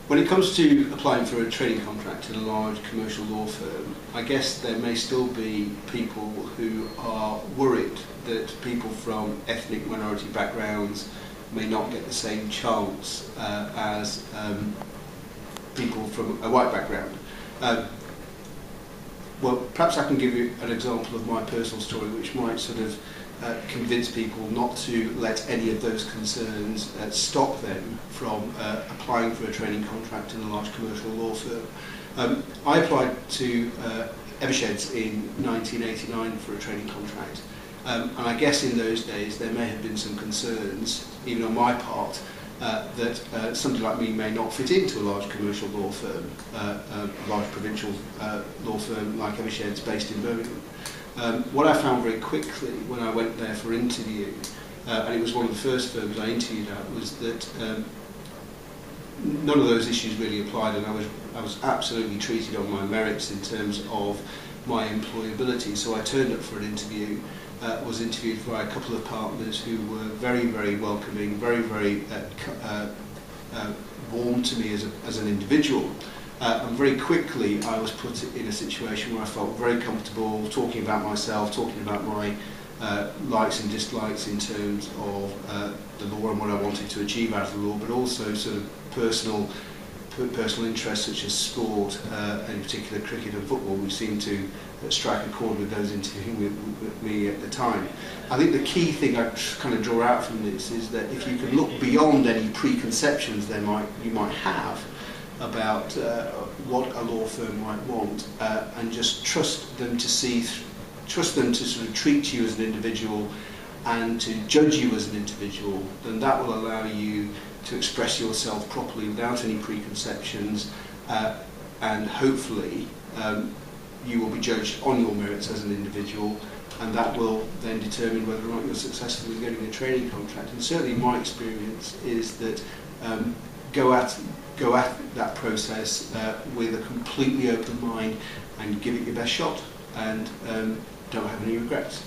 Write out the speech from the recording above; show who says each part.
Speaker 1: When it comes to applying for a training contract in a large commercial law firm, I guess there may still be people who are worried that people from ethnic minority backgrounds may not get the same chance as people from a white background. Well, perhaps I can give you an example of my personal story which might sort of convince people not to let any of those concerns stop them from applying for a training contract in a large commercial law firm. I applied to Eversheds in 1989 for a training contract, and I guess in those days there may have been some concerns, even on my part, that somebody like me may not fit into a large commercial law firm, a large provincial law firm like Eversheds based in Birmingham. What I found very quickly when I went there for interview, and it was one of the first firms I interviewed at, was that none of those issues really applied, and I was absolutely treated on my merits in terms of my employability. So I turned up for an interview, was interviewed by a couple of partners who were very, very welcoming, very, very warm to me as an individual. And very quickly I was put in a situation where I felt very comfortable talking about myself, talking about my likes and dislikes in terms of the law and what I wanted to achieve out of the law, but also sort of personal interests such as sport, and in particular cricket and football, which seemed to strike a chord with those interviewing with me at the time. I think the key thing I kind of draw out from this is that if you can look beyond any preconceptions you might have about what a law firm might want, and just trust them to sort of treat you as an individual and to judge you as an individual, then that will allow you to express yourself properly without any preconceptions, and hopefully you will be judged on your merits as an individual, and that will then determine whether or not you're successful in getting a training contract. And certainly my experience is that go at that process with a completely open mind and give it your best shot, and don't have any regrets.